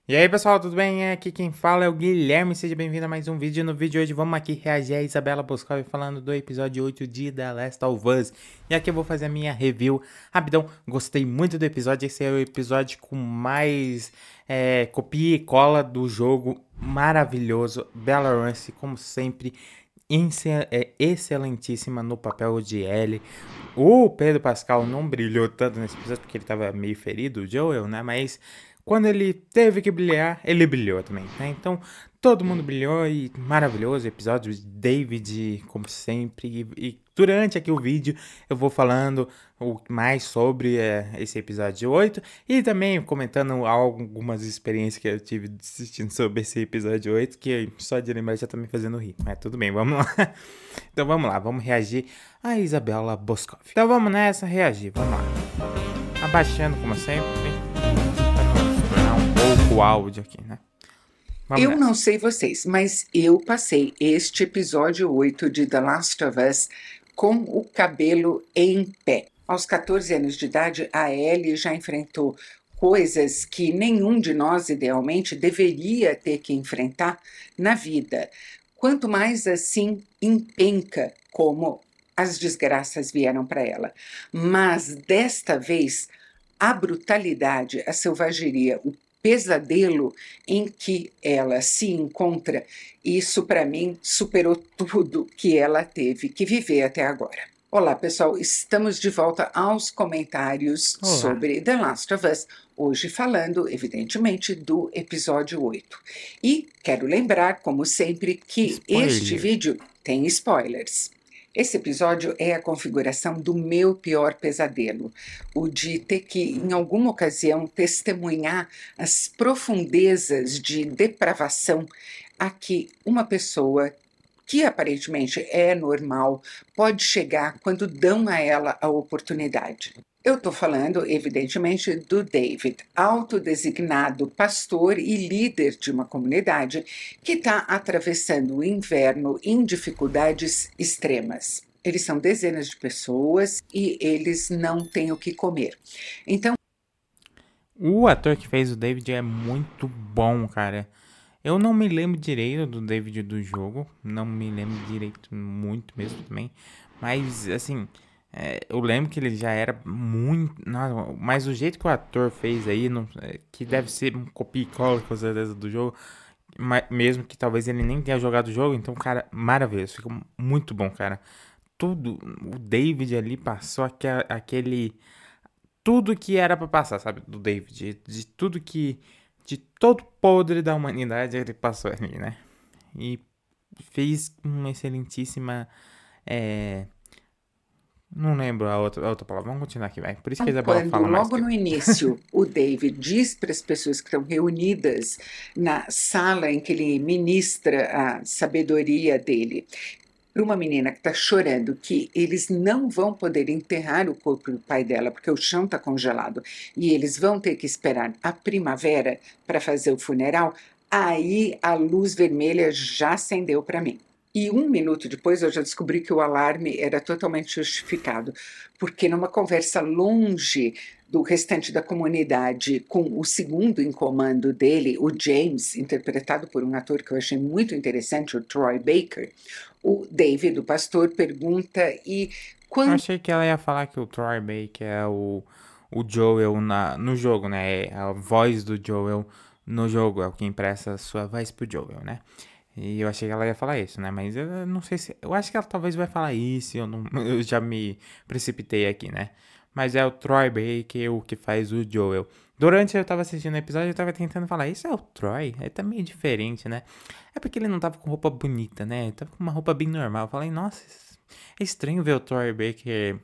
E aí pessoal, tudo bem? Aqui quem fala é o Guilherme, seja bem-vindo a mais um vídeo. No vídeo de hoje vamos aqui reagir a Isabela Boscov falando do episódio 8 de The Last of Us. E aqui eu vou fazer a minha review rapidão. Gostei muito do episódio, esse é o episódio com mais copia e cola do jogo, maravilhoso. Bella Ramsey, como sempre, excelentíssima no papel de Ellie. O Pedro Pascal não brilhou tanto nesse episódio porque ele tava meio ferido, o Joel, né? Mas quando ele teve que brilhar, ele brilhou também, né? Então, todo mundo brilhou e maravilhoso episódio. David, como sempre. E durante aqui o vídeo eu vou falando mais sobre esse episódio 8 e também comentando algumas experiências que eu tive assistindo sobre esse episódio 8, que só de lembrar já tá me fazendo rir. Mas tudo bem, vamos lá. Então vamos lá, vamos reagir a Isabela Boscov. Então vamos nessa, reagir, vamos lá. Abaixando como sempre, para não se tornar um pouco o áudio aqui, né? Vamos Eu não nessa. sei vocês, mas eu passei este episódio 8 de The Last of Us com o cabelo em pé. Aos 14 anos de idade, a Ellie já enfrentou coisas que nenhum de nós, idealmente, deveria ter que enfrentar na vida. Quanto mais assim, empenca como as desgraças vieram para ela. Mas desta vez, a brutalidade, a selvageria, o pesadelo em que ela se encontra, isso para mim superou tudo que ela teve que viver até agora. Olá, pessoal, estamos de volta aos comentários Olá. sobre The Last of Us, hoje falando, evidentemente, do episódio 8. E quero lembrar, como sempre, que este Spoiler. vídeo tem spoilers. Esse episódio é a configuração do meu pior pesadelo, o de ter que, em alguma ocasião, testemunhar as profundezas de depravação a que uma pessoa que aparentemente é normal pode chegar quando dão a ela a oportunidade. Eu estou falando, evidentemente, do David, autodesignado pastor e líder de uma comunidade que está atravessando o inverno em dificuldades extremas. Eles são dezenas de pessoas e eles não têm o que comer. Então, O ator que fez o David é muito bom, cara. Eu não me lembro direito do David do jogo. Não me lembro direito, muito mesmo também. Mas, assim, eu lembro que ele já era muito. Nossa, mas o jeito que o ator fez aí, que deve ser um copia e cola com certeza do jogo. Mesmo que talvez ele nem tenha jogado o jogo. Então, cara, maravilhoso. Ficou muito bom, cara. Tudo. O David ali passou aquele tudo que era pra passar, sabe? Do David. De tudo que. De todo podre da humanidade ele passou ali, né? E fez uma excelentíssima. É, não lembro a outra palavra. Vamos continuar aqui, vai. Por isso que a Isabela quando fala mais logo que eu. no início o David diz para as pessoas que estão reunidas na sala em que ele ministra a sabedoria dele, para uma menina que está chorando, que eles não vão poder enterrar o corpo do pai dela porque o chão está congelado e eles vão ter que esperar a primavera para fazer o funeral, aí a luz vermelha já acendeu para mim. E um minuto depois eu já descobri que o alarme era totalmente justificado, porque numa conversa longe do restante da comunidade com o segundo em comando dele, o James, interpretado por um ator que eu achei muito interessante, o Troy Baker, o David, o pastor, pergunta e Eu quando achei que ela ia falar que o Troy Baker é o Joel no jogo, né? É a voz do Joel no jogo. É o que empresta a sua voz pro Joel, né? E eu achei que ela ia falar isso, né? Mas eu não sei se. Eu acho que ela talvez vai falar isso. Eu, não, eu já me precipitei aqui, né? Mas é o Troy Baker o que faz o Joel. Durante eu tava assistindo o episódio, eu tava tentando falar, isso é o Troy? É também diferente, né? É porque ele não tava com roupa bonita, né? Ele tava com uma roupa bem normal. Eu falei, nossa, é estranho ver o Troy Baker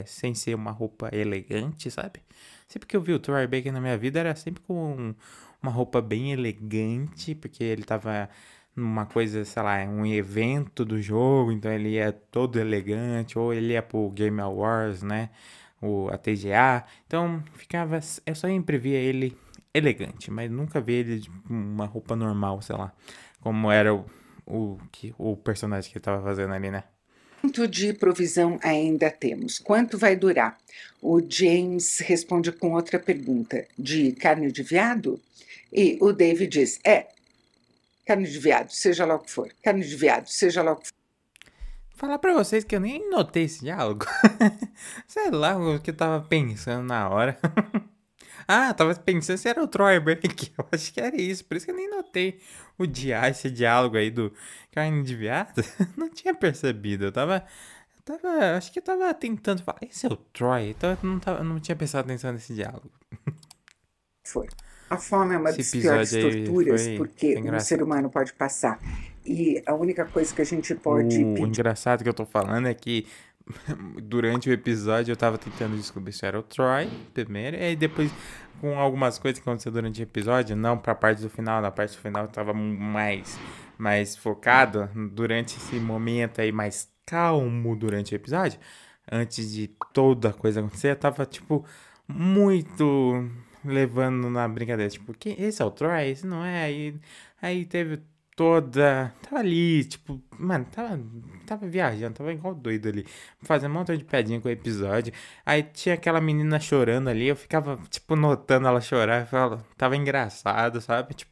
sem ser uma roupa elegante, sabe? Sempre que eu vi o Troy Baker na minha vida era sempre com uma roupa bem elegante, porque ele tava numa coisa, sei lá, um evento do jogo, então ele ia todo elegante, ou ele ia pro Game Awards, né? A TGA. Então ficava. Eu só sempre via ele elegante, mas nunca vi ele de uma roupa normal, sei lá. Como era o personagem que ele tava fazendo ali, né? Quanto de provisão ainda temos? Quanto vai durar? O James responde com outra pergunta: de carne de veado? E o David diz: carne de veado, seja lá o que for. Carne de veado, seja lá o que for. Falar pra vocês que eu nem notei esse diálogo. Sei lá o que eu tava pensando na hora. Ah, tava pensando se era o Troy Baker. Eu acho que era isso. Por isso que eu nem notei esse diálogo aí do carne de viado. Não tinha percebido. Acho que eu tava tentando falar. Esse é o Troy. Então eu não tinha prestado atenção nesse diálogo. For. A fome é uma Esse das piores episódio aí torturas porque foi um ser engraçado. humano pode passar. E a única coisa que a gente pode O pedir engraçado que eu tô falando é que durante o episódio eu tava tentando descobrir se era o Troy primeiro, e aí depois, com algumas coisas que aconteceram durante o episódio, não pra parte do final, na parte do final eu tava mais focado durante esse momento aí, mais calmo durante o episódio, antes de toda a coisa acontecer, eu tava, tipo, muito levando na brincadeira, tipo, esse é o Troy? Esse não é? Aí teve tava ali, tipo, mano, tava viajando, tava igual doido ali, fazendo um montão de piadinha com o episódio. Aí tinha aquela menina chorando ali, eu ficava, tipo, notando ela chorar, tava engraçado, sabe? Tipo,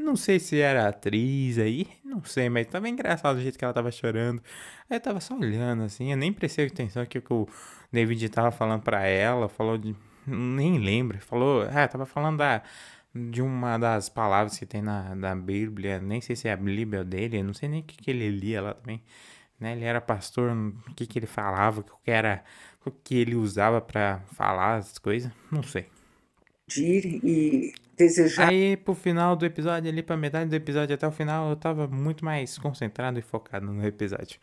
não sei se era atriz aí, não sei, mas tava engraçado o jeito que ela tava chorando. Aí eu tava só olhando, assim, eu nem prestei atenção que o David tava falando pra ela, falou de. Nem lembro, falou. Tava falando de uma das palavras que tem na Bíblia, nem sei se é a Bíblia dele, não sei nem o que ele lia lá também, né? Ele era pastor, o que ele falava, o que ele usava pra falar as coisas, não sei. e desejar. Aí pro final do episódio, ali pra metade do episódio até o final, eu tava muito mais concentrado e focado no episódio.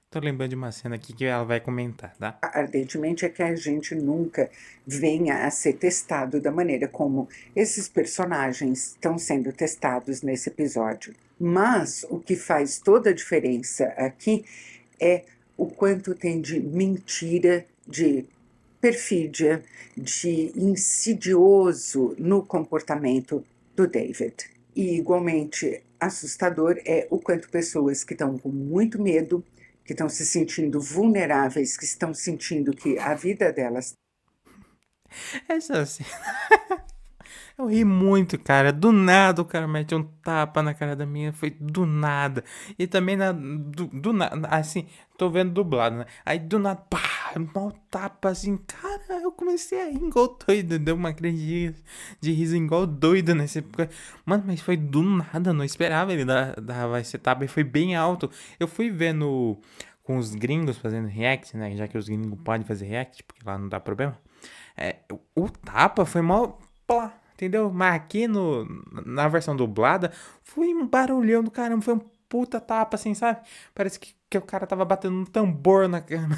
Tô lembrando de uma cena aqui que ela vai comentar, tá? Ardentemente é que a gente nunca venha a ser testado da maneira como esses personagens estão sendo testados nesse episódio. Mas o que faz toda a diferença aqui é o quanto tem de mentira, de perfídia, de insidioso no comportamento do David. E igualmente assustador é o quanto pessoas que estão com muito medo, que estão se sentindo vulneráveis, que estão sentindo que a vida delas. Essa cena. Eu ri muito, cara. Do nada o cara mete um tapa na cara da minha. Foi do nada. E também do nada. Assim, tô vendo dublado, né? Aí do nada, pá, mal tapa assim. Cara, eu comecei a rir igual doido. Deu uma crise de riso igual doido nesse. Mano, mas foi do nada. Não esperava ele dar esse tapa. E foi bem alto. Eu fui vendo com os gringos fazendo react, né? Já que os gringos podem fazer react, porque lá não dá problema. O tapa foi mal. Plá, entendeu? Mas aqui na versão dublada, foi um barulhão do caramba, foi um puta tapa, assim, sabe? Parece que o cara tava batendo um tambor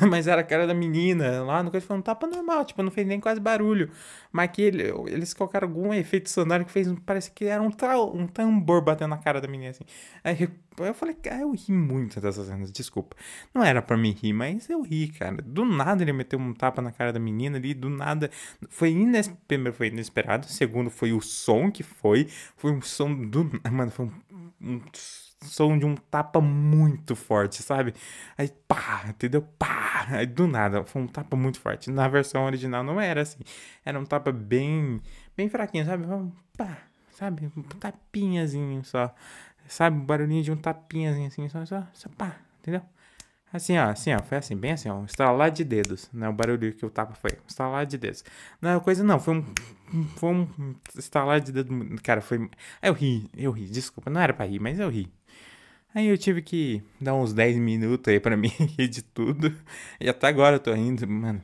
mas era a cara da menina. Lá no coisa foi um tapa normal, tipo, não fez nem quase barulho. Mas aqui eles colocaram algum efeito sonoro que fez, parece que era um tambor batendo na cara da menina, assim. Aí eu falei, cara, eu ri muito dessas cenas, desculpa. Não era pra me rir, mas eu ri, cara. Do nada ele meteu um tapa na cara da menina ali, do nada. Primeiro foi inesperado, segundo foi o som que foi um som do. Mano, foi um som de um tapa muito forte, sabe? Aí pá, entendeu? Pá! Aí do nada, foi um tapa muito forte. Na versão original não era assim. Era um tapa bem fraquinho, sabe? Pá, sabe? Um tapinhazinho só. Sabe? O barulhinho de um tapinhazinho assim, só pá, entendeu? Assim, ó, foi assim, bem assim, ó, um estalar de dedos, né? O barulho que o tapa foi, um estalar de dedos. Não, coisa não, foi um estalar de dedo, cara, foi, aí eu ri, desculpa, não era pra rir, mas eu ri. Aí eu tive que dar uns 10 minutos aí pra mim rir de tudo, e até agora eu tô rindo, mano.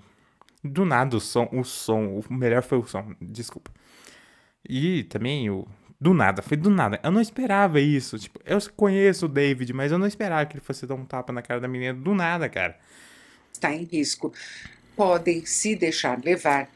Do nada o melhor foi o som, desculpa. E também foi do nada. Eu não esperava isso. Tipo, eu conheço o David, mas eu não esperava que ele fosse dar um tapa na cara da menina do nada, cara. Está em risco, podem se deixar levar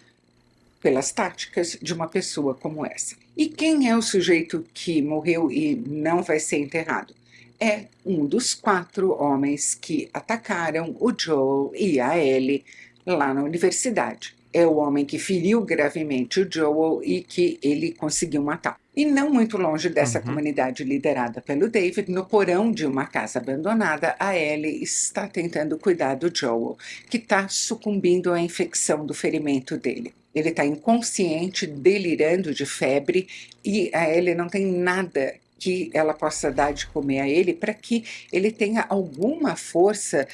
pelas táticas de uma pessoa como essa. E quem é o sujeito que morreu e não vai ser enterrado? É um dos 4 homens que atacaram o Joel e a Ellie lá na universidade. É o homem que feriu gravemente o Joel e que ele conseguiu matar. E não muito longe dessa Uhum. comunidade liderada pelo David, no porão de uma casa abandonada, a Ellie está tentando cuidar do Joel, que está sucumbindo à infecção do ferimento dele. Ele está inconsciente, delirando de febre, e a Ellie não tem nada que ela possa dar de comer a ele para que ele tenha alguma força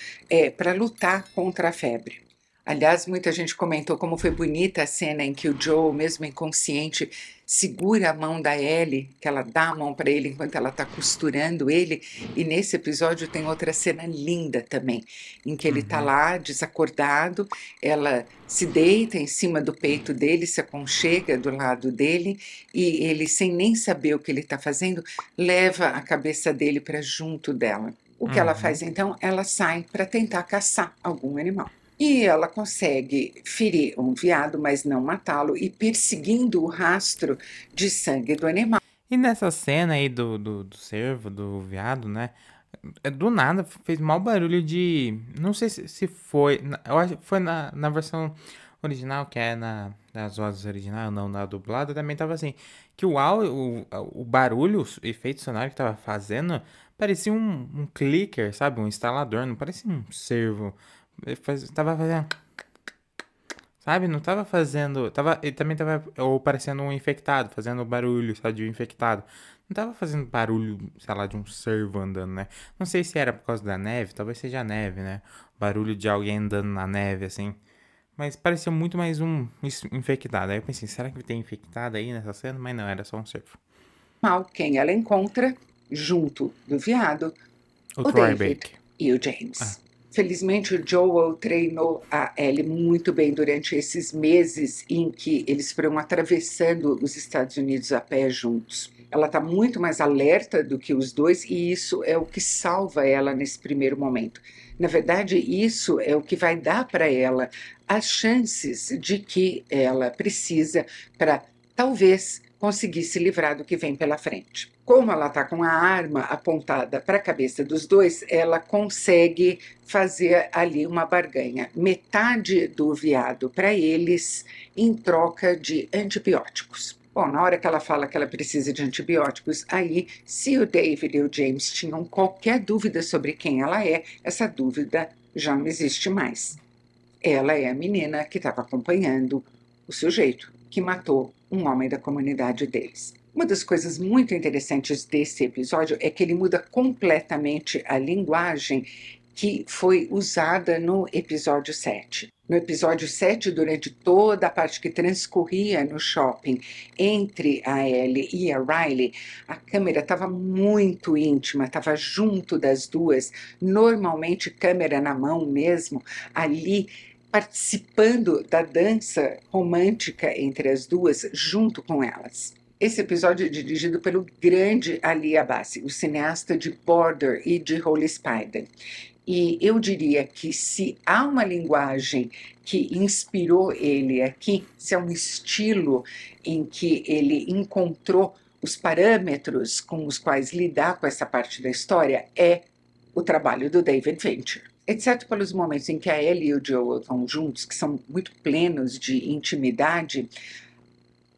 para lutar contra a febre. Aliás, muita gente comentou como foi bonita a cena em que o Joe, mesmo inconsciente, segura a mão da Ellie, que ela dá a mão para ele enquanto ela está costurando ele. E nesse episódio tem outra cena linda também, em que ele está Uhum. lá desacordado, ela se deita em cima do peito dele, se aconchega do lado dele, e ele, sem nem saber o que ele está fazendo, leva a cabeça dele para junto dela. O que ela Uhum. faz então? Ela sai para tentar caçar algum animal. E ela consegue ferir um veado, mas não matá-lo, e perseguindo o rastro de sangue do animal. E nessa cena aí do cervo, do veado, né? Do nada fez mau barulho de. Não sei se foi. Eu acho que foi na versão original, que é nas vozes originais, não na dublada, também tava assim. Que o barulho, o efeito sonoro que tava fazendo, parecia um clicker, sabe? Um instalador, não parecia um servo. Tava fazendo. Sabe, não tava fazendo. Ele também tava. Ou parecendo um infectado, fazendo barulho, sabe, de um infectado. Não tava fazendo barulho, sei lá, de um servo andando, né? Não sei se era por causa da neve, talvez seja a neve, né? Barulho de alguém andando na neve, assim. Mas parecia muito mais um infectado. Aí eu pensei, será que tem infectado aí nessa cena? Mas não, era só um servo. Quem ela encontra, junto do veado, O o Troy David Baker. e o Ah. James. Felizmente, o Joel treinou a Ellie muito bem durante esses meses em que eles foram atravessando os Estados Unidos a pé juntos. Ela está muito mais alerta do que os dois, e isso é o que salva ela nesse primeiro momento. Na verdade, isso é o que vai dar para ela as chances de que ela precisa para talvez conseguir se livrar do que vem pela frente. Como ela está com a arma apontada para a cabeça dos dois, ela consegue fazer ali uma barganha. Metade do veado para eles em troca de antibióticos. Bom, na hora que ela fala que ela precisa de antibióticos, aí, se o David e o James tinham qualquer dúvida sobre quem ela é, essa dúvida já não existe mais. Ela é a menina que estava acompanhando o sujeito que matou um homem da comunidade deles. Uma das coisas muito interessantes desse episódio é que ele muda completamente a linguagem que foi usada no episódio 7. No episódio 7, durante toda a parte que transcorria no shopping entre a Ellie e a Riley, a câmera estava muito íntima, estava junto das duas, normalmente câmera na mão mesmo, ali participando da dança romântica entre as duas, junto com elas. Esse episódio é dirigido pelo grande Ali Abbasi, o cineasta de Border e de Holy Spider. E eu diria que se há uma linguagem que inspirou ele aqui, se é um estilo em que ele encontrou os parâmetros com os quais lidar com essa parte da história, é o trabalho do David Fincher. Exceto pelos momentos em que a Ellie e o Joel estão juntos, que são muito plenos de intimidade,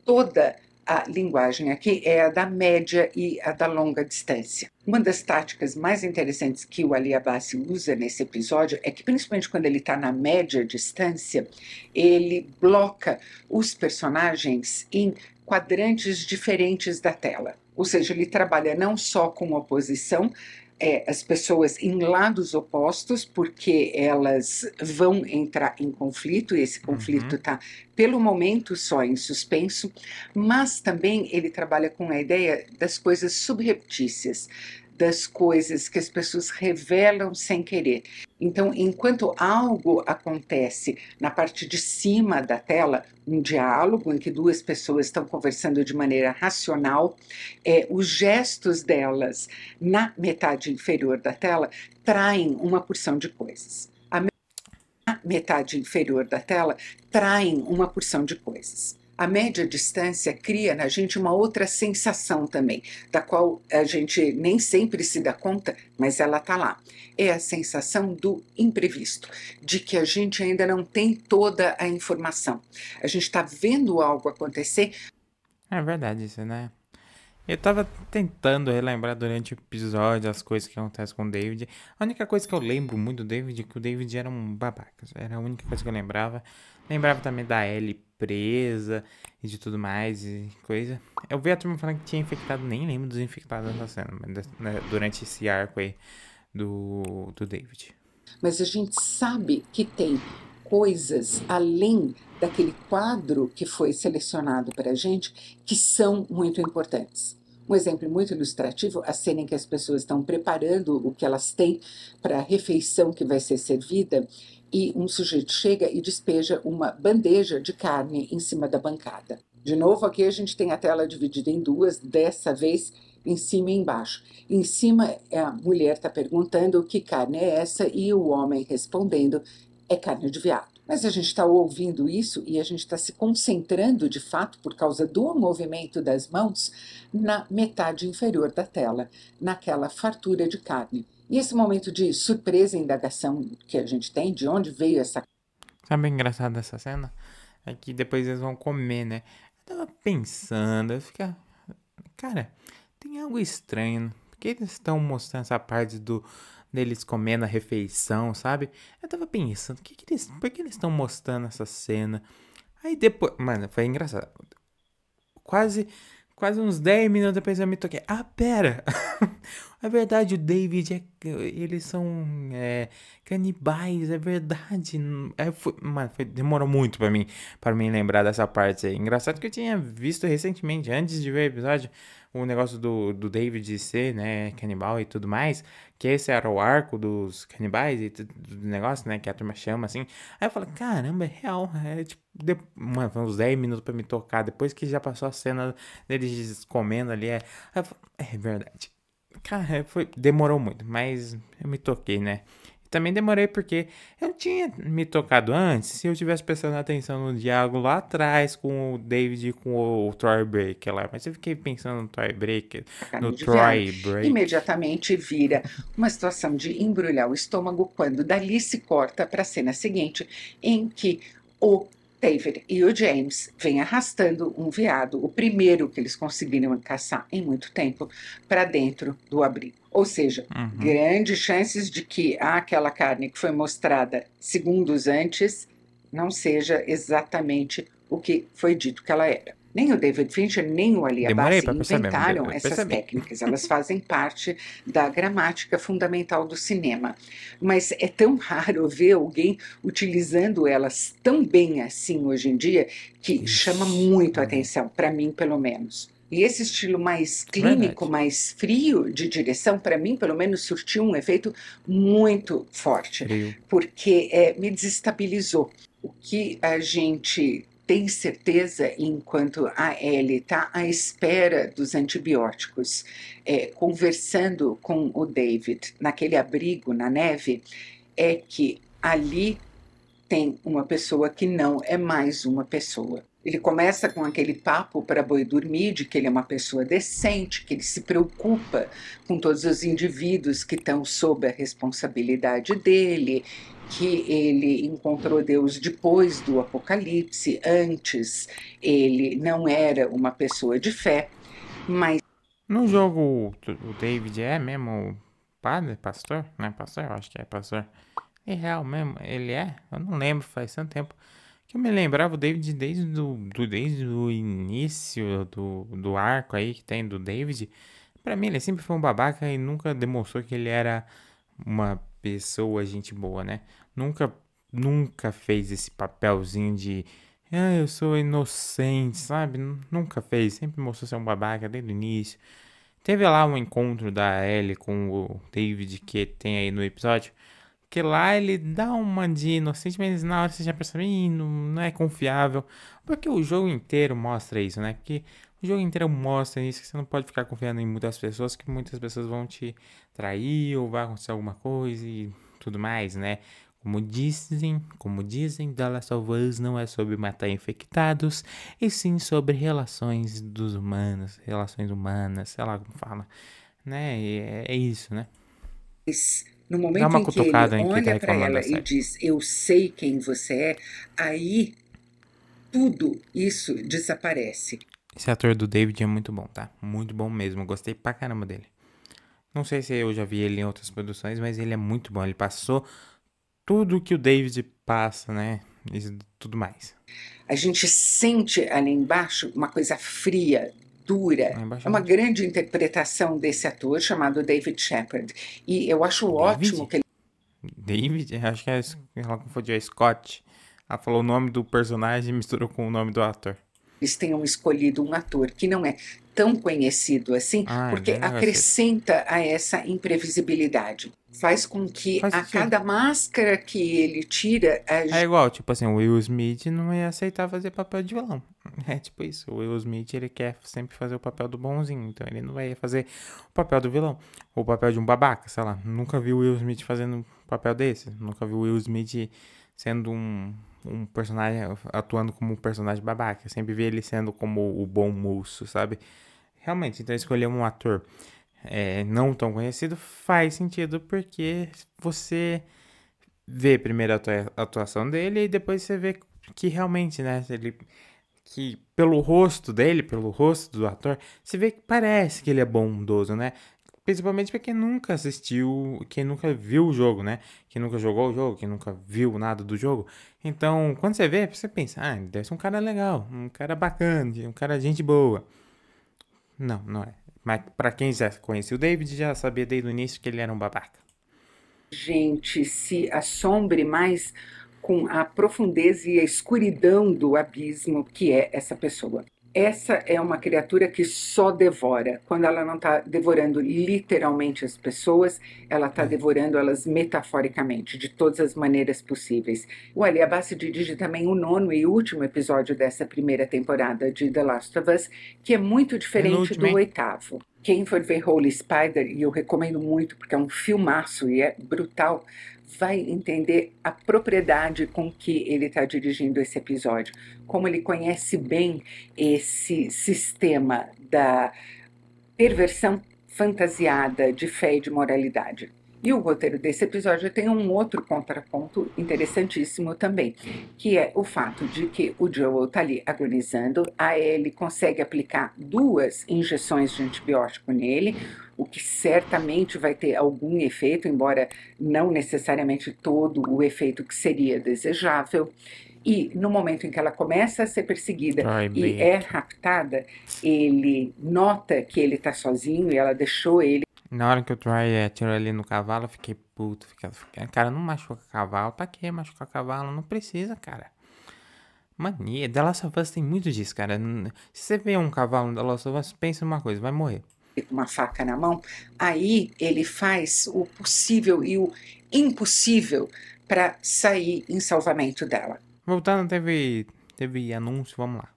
toda a linguagem aqui é a da média e a da longa distância. Uma das táticas mais interessantes que o Ali Abbasi usa nesse episódio é que, principalmente quando ele está na média distância, ele bloca os personagens em quadrantes diferentes da tela. Ou seja, ele trabalha não só com oposição, as pessoas em lados opostos, porque elas vão entrar em conflito, e esse conflito Uhum. está, pelo momento, só em suspenso, mas também ele trabalha com a ideia das coisas subreptícias, das coisas que as pessoas revelam sem querer. Então, enquanto algo acontece na parte de cima da tela, um diálogo em que duas pessoas estão conversando de maneira racional, os gestos delas na metade inferior da tela traem uma porção de coisas. A metade inferior da tela traem uma porção de coisas. A média distância cria na gente uma outra sensação também, da qual a gente nem sempre se dá conta, mas ela está lá. É a sensação do imprevisto, de que a gente ainda não tem toda a informação. A gente está vendo algo acontecer. É verdade isso, né? Eu tava tentando relembrar durante o episódio as coisas que acontecem com o David. A única coisa que eu lembro muito do David é que o David era um babaca. Era a única coisa que eu lembrava. Lembrava também da Ellie presa e de tudo mais e coisa. Eu vi a turma falando que tinha infectado, nem lembro dos infectados nessa cena, mas, né, durante esse arco aí do David. Mas a gente sabe que tem coisas além daquele quadro que foi selecionado para a gente que são muito importantes. Um exemplo muito ilustrativo, a cena em que as pessoas estão preparando o que elas têm para a refeição que vai ser servida e um sujeito chega e despeja uma bandeja de carne em cima da bancada. De novo, aqui a gente tem a tela dividida em duas, dessa vez em cima e embaixo. Em cima, a mulher está perguntando que carne é essa e o homem respondendo, é carne de veado. Mas a gente está ouvindo isso e a gente está se concentrando, de fato, por causa do movimento das mãos, na metade inferior da tela, naquela fartura de carne. E esse momento de surpresa e indagação que a gente tem, de onde veio essa. Sabe o engraçado dessa cena? É que depois eles vão comer, né? Eu tava pensando, eu fica. Cara, tem algo estranho. Por que eles estão mostrando essa parte deles comendo a refeição, sabe? Eu tava pensando, por que eles estão mostrando essa cena? Aí depois. Mano, foi engraçado. Quase, quase uns 10 minutos depois eu me toquei. Ah, pera! É verdade, o David eles são canibais, é verdade. Mano, demorou muito pra mim lembrar dessa parte aí. Engraçado que eu tinha visto recentemente, antes de ver o episódio, o negócio do David ser, né, canibal e tudo mais, que esse era o arco dos canibais e do negócio, né, que a turma chama assim. Aí eu falei, caramba, é real. É tipo, mano, foi uns 10 minutos pra me tocar, depois que já passou a cena deles comendo ali. Aí eu falei, é verdade. Cara, demorou muito, mas eu me toquei, né? Também demorei porque eu tinha me tocado antes se eu tivesse prestando atenção no diálogo lá atrás com o David e com o Troy Breaker lá. Mas eu fiquei pensando no Troy Breaker, no Carne de veado, Troy Break. imediatamente vira uma situação de embrulhar o estômago quando dali se corta para a cena seguinte, em que o David e o James vêm arrastando um veado, o primeiro que eles conseguiram caçar em muito tempo, para dentro do abrigo. Ou seja, Uhum. grandes chances de que aquela carne que foi mostrada segundos antes não seja exatamente o que foi dito que ela era. Nem o David Fincher, nem o Ali Demorei Abbasi pra perceber, mas inventaram eu essas percebi. técnicas, elas fazem parte da gramática fundamental do cinema. Mas é tão raro ver alguém utilizando elas tão bem assim hoje em dia que chama Ixi, muito a é atenção, para mim, pelo menos. E esse estilo mais clínico, verdade. mais frio de direção, para mim, pelo menos, surtiu um efeito muito forte, Frio. porque me desestabilizou. O que a gente tem certeza, enquanto a Ellie está à espera dos antibióticos, conversando com o David naquele abrigo na neve, é que ali tem uma pessoa que não é mais uma pessoa. Ele começa com aquele papo para boi dormir, de que ele é uma pessoa decente, que ele se preocupa com todos os indivíduos que estão sob a responsabilidade dele, que ele encontrou Deus depois do Apocalipse, antes ele não era uma pessoa de fé, mas No jogo, o David é mesmo padre, pastor? Não é pastor? Eu acho que é pastor. É real mesmo? Ele é? Eu não lembro, faz tanto tempo. Que eu me lembrava o David desde o início do arco aí que tem do David. Pra mim, ele sempre foi um babaca e nunca demonstrou que ele era uma pessoa, gente boa, né? Nunca, nunca fez esse papelzinho de. Ah, eu sou inocente, sabe? Nunca fez. Sempre mostrou ser um babaca desde o início. Teve lá um encontro da Ellie com o David que tem aí no episódio. Que lá ele dá uma de inocente, mas na hora você já percebe, "Ih, não é confiável." Porque o jogo inteiro mostra isso, né? Porque o jogo inteiro mostra isso, que você não pode ficar confiando em muitas pessoas, que muitas pessoas vão te trair ou vai acontecer alguma coisa e tudo mais, né? Como dizem, The Last of Us não é sobre matar infectados, e sim sobre relações humanas, sei lá como fala, né? E é isso, né? no Dá momento uma em que ele cutucada em quem tá olha para reclamando ela da e série. diz, eu sei quem você é, aí tudo isso desaparece. Esse ator do David é muito bom, tá? Muito bom mesmo. Gostei pra caramba dele. Não sei se eu já vi ele em outras produções, mas ele é muito bom. Ele passou tudo que o David passa, né? E tudo mais. A gente sente ali embaixo uma coisa fria, dura. É É uma bastante. grande interpretação desse ator chamado David Shepard. E eu acho ótimo David? que ele David? Acho que ela confundiu a Scott. Ela falou o nome do personagem e misturou com o nome do ator. eles tenham escolhido um ator que não é tão conhecido assim, Ah, porque daí não vai ser. acrescenta a essa imprevisibilidade. Faz com que Faz a sentido. cada máscara que ele tira, a É igual, tipo assim, o Will Smith não ia aceitar fazer papel de vilão. É tipo isso, o Will Smith ele quer sempre fazer o papel do bonzinho, então ele não vai fazer o papel do vilão. Ou o papel de um babaca, sei lá. Nunca vi o Will Smith fazendo um papel desse. Nunca vi o Will Smith sendo um personagem, atuando como um personagem babaca. Eu sempre vi ele sendo como o bom moço, sabe? Realmente, então escolher um ator não tão conhecido faz sentido porque você vê primeiro a atuação dele e depois você vê que realmente, né, ele que pelo rosto dele, pelo rosto do ator, você vê que parece que ele é bondoso, né? Principalmente pra quem nunca assistiu, quem nunca viu o jogo, né? Quem nunca jogou o jogo, quem nunca viu nada do jogo. Então, quando você vê, você pensa, ele deve ser um cara legal, um cara bacana, um cara gente boa. Não, não é. Mas pra quem já conhecia o David, já sabia desde o início que ele era um babaca. gente se assombre mais com a profundeza e a escuridão do abismo que é essa pessoa. Essa é uma criatura que só devora. Quando ela não está devorando literalmente as pessoas, ela está É. devorando elas metaforicamente, de todas as maneiras possíveis. O Ali Abbasi dirige também o nono e último episódio dessa primeira temporada de The Last of Us, que é muito diferente Penúltimo, do hein? oitavo. Quem for ver Holy Spider, e eu recomendo muito porque é um filmaço e é brutal, vai entender a propriedade com que ele está dirigindo esse episódio, como ele conhece bem esse sistema da perversão fantasiada de fé e de moralidade. E o roteiro desse episódio tem um outro contraponto interessantíssimo também, que é o fato de que o Joel está ali agonizando, a Ellie consegue aplicar 2 injeções de antibiótico nele, o que certamente vai ter algum efeito, embora não necessariamente todo o efeito que seria desejável. E no momento em que ela começa a ser perseguida Troy e é Baker. raptada, ele nota que ele está sozinho e ela deixou ele. Na hora que o Troy atirou ali no cavalo, eu fiquei puto. Cara, não machuca cavalo. Pra que machucar cavalo? Não precisa, cara. Mania. The Last of Us tem muito disso, cara. Se você vê um cavalo no The Last of Us, pensa numa coisa, vai morrer. Com uma faca na mão, aí ele faz o possível e o impossível para sair em salvamento dela. Voltando, teve anúncio, vamos lá.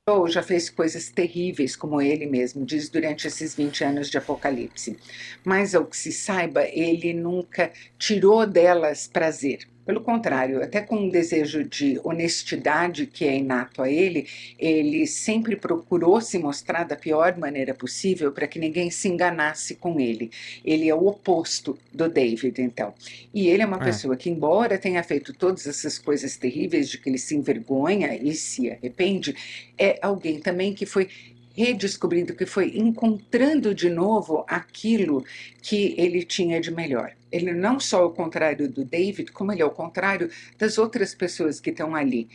Ou já fez coisas terríveis, como ele mesmo diz, durante esses 20 anos de Apocalipse. Mas, ao que se saiba, ele nunca tirou delas prazer. Pelo contrário, até com um desejo de honestidade que é inato a ele sempre procurou se mostrar da pior maneira possível para que ninguém se enganasse com ele. Ele é o oposto do David, então. E ele é uma É, pessoa que, embora tenha feito todas essas coisas terríveis de que ele se envergonha e se arrepende, é alguém também que foi redescobrindo, que foi encontrando de novo aquilo que ele tinha de melhor. Ele não só é o contrário do David, como ele é o contrário das outras pessoas que estão ali,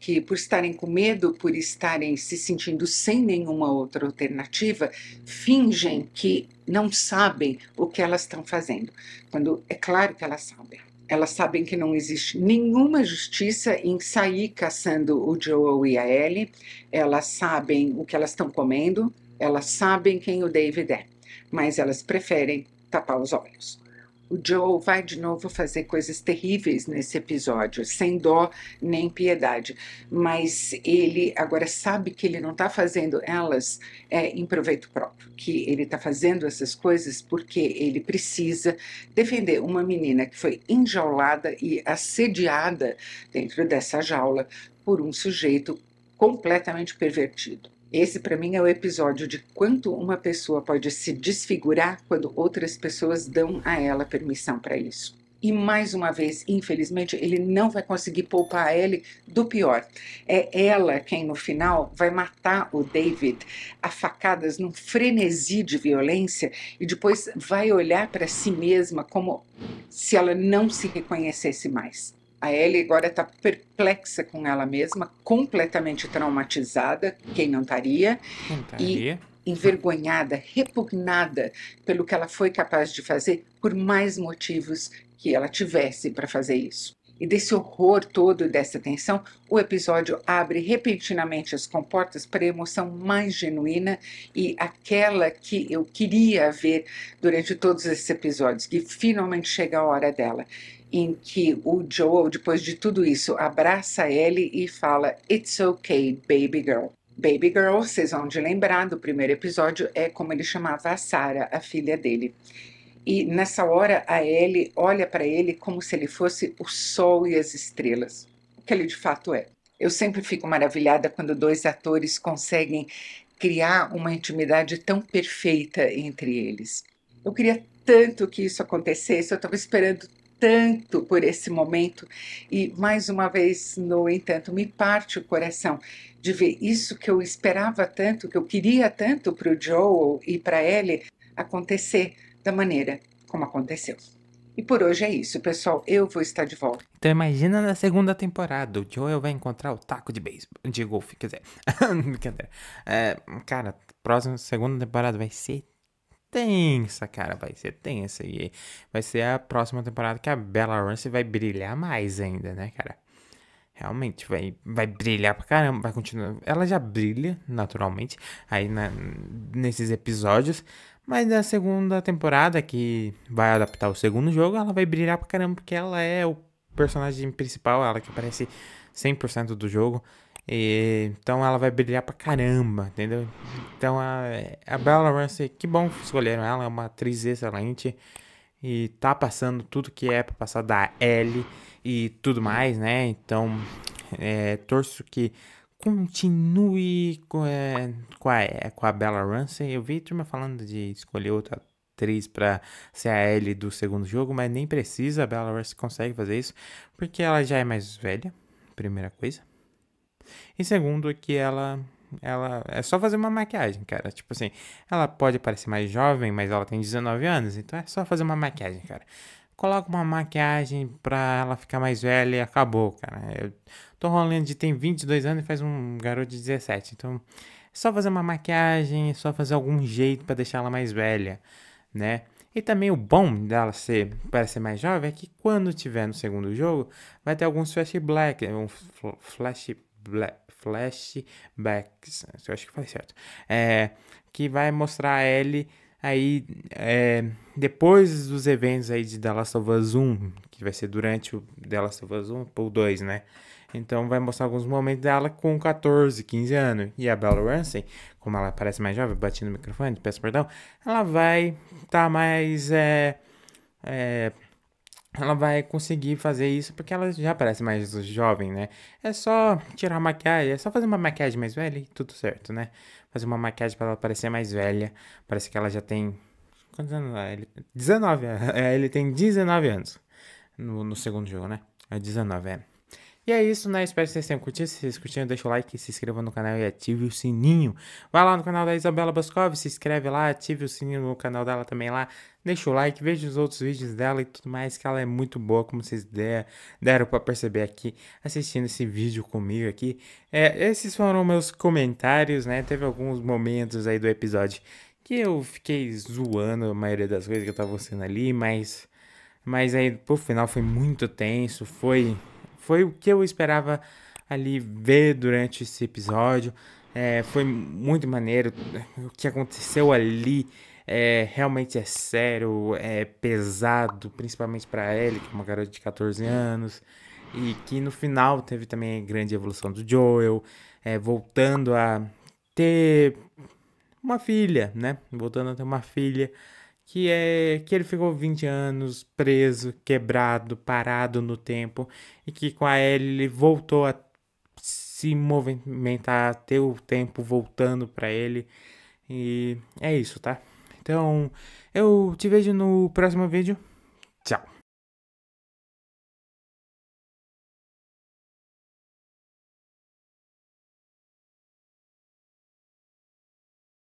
que por estarem com medo, por estarem se sentindo sem nenhuma outra alternativa, fingem que não sabem o que elas estão fazendo, quando é claro que elas sabem. Elas sabem que não existe nenhuma justiça em sair caçando o Joel e a Ellie. Elas sabem o que elas estão comendo. Elas sabem quem o David é. Mas elas preferem tapar os olhos. O Joel vai de novo fazer coisas terríveis nesse episódio, sem dó nem piedade. Mas ele agora sabe que ele não está fazendo elas em proveito próprio, que ele está fazendo essas coisas porque ele precisa defender uma menina que foi enjaulada e assediada dentro dessa jaula por um sujeito completamente pervertido. Esse, para mim, é o episódio de quanto uma pessoa pode se desfigurar quando outras pessoas dão a ela permissão para isso. E mais uma vez, infelizmente, ele não vai conseguir poupar a Ellie do pior. É ela quem no final vai matar o David a facadas num frenesi de violência e depois vai olhar para si mesma como se ela não se reconhecesse mais. A Ellie agora está perplexa com ela mesma, completamente traumatizada, quem não estaria, e Tentaria. envergonhada, repugnada pelo que ela foi capaz de fazer, por mais motivos que ela tivesse para fazer isso. E desse horror todo, dessa tensão, o episódio abre repentinamente as comportas para a emoção mais genuína e aquela que eu queria ver durante todos esses episódios, que finalmente chega a hora dela, em que o Joel, depois de tudo isso, abraça Ellie e fala "It's okay, baby girl". Baby Girl, vocês vão de lembrar do primeiro episódio, é como ele chamava a Sarah, a filha dele. E nessa hora a Ellie olha para ele como se ele fosse o sol e as estrelas, o que ele de fato é. Eu sempre fico maravilhada quando dois atores conseguem criar uma intimidade tão perfeita entre eles. Eu queria tanto que isso acontecesse, eu estava esperando tanto por esse momento e mais uma vez, no entanto, me parte o coração de ver isso que eu esperava tanto, que eu queria tanto para o Joel e para Ellie acontecer da maneira como aconteceu. E por hoje é isso, pessoal. Eu vou estar de volta. Então imagina na segunda temporada, o Joel vai encontrar o taco de beisebol, de golfe, quer dizer, brincadeira. Cara, próxima, segunda temporada vai ser tensa, cara, vai ser tensa. E vai ser a próxima temporada que a Bella Ramsey vai brilhar mais ainda, né, cara? Realmente, vai brilhar pra caramba, vai continuar. Ela já brilha, naturalmente, aí nesses episódios. Mas na segunda temporada, que vai adaptar o segundo jogo, ela vai brilhar pra caramba, porque ela é o personagem principal, ela que aparece 100% do jogo. Então ela vai brilhar pra caramba, entendeu? Então a Bella Ramsey, que bom que escolheram ela, é uma atriz excelente. E tá passando tudo que é pra passar da Ellie e tudo mais, né? Então, torço que continue com a Bella Ramsey. Eu vi turma falando de escolher outra atriz pra ser a Ellie do segundo jogo, mas nem precisa, a Bella Ramsey consegue fazer isso, porque ela já é mais velha, primeira coisa. E segundo, que ela é só fazer uma maquiagem, cara. Tipo assim, ela pode parecer mais jovem, mas ela tem 19 anos, então é só fazer uma maquiagem, cara. Coloca uma maquiagem pra ela ficar mais velha e acabou, cara. Eu tô rolando de tem 22 anos e faz um garoto de 17. Então, é só fazer uma maquiagem, é só fazer algum jeito pra deixar ela mais velha, né? E também o bom dela parecer mais jovem é que quando tiver no segundo jogo, vai ter alguns flashbacks, eu acho que faz certo, que vai mostrar a Ellie aí depois dos eventos aí de The Last of Us 1, que vai ser durante o The Last of Us 1 ou 2, né? Então vai mostrar alguns momentos dela com 14, 15 anos. E a Bella Ramsey, como ela parece mais jovem, bati no microfone, peço perdão, ela vai estar mais ela vai conseguir fazer isso porque ela já parece mais jovem, né? É só tirar a maquiagem, é só fazer uma maquiagem mais velha e tudo certo, né? Fazer uma maquiagem para ela parecer mais velha. Parece que ela já tem. Quantos anos ela? 19. Ele tem 19 anos no segundo jogo, né? É 19, é. E é isso, né? Espero que vocês tenham curtido. Se vocês curtiram, deixa o like, se inscreva no canal e ative o sininho. Vai lá no canal da Isabela Boscov, se inscreve lá, ative o sininho no canal dela também lá. Deixa o like, veja os outros vídeos dela e tudo mais, que ela é muito boa, como vocês deram pra perceber aqui, assistindo esse vídeo comigo aqui. Esses foram meus comentários, né? Teve alguns momentos aí do episódio que eu fiquei zoando a maioria das coisas que eu tava sendo ali, mas aí pro final foi muito tenso, foi o que eu esperava ali ver durante esse episódio. Foi muito maneiro. O que aconteceu ali realmente é sério, é pesado, principalmente para Ellie, que é uma garota de 14 anos. E que no final teve também a grande evolução do Joel, voltando a ter uma filha, né? Voltando a ter uma filha que ele ficou 20 anos preso, quebrado, parado no tempo e que com a Ellie ele voltou a se movimentar, ter o tempo voltando para ele e é isso, tá? Então, eu te vejo no próximo vídeo.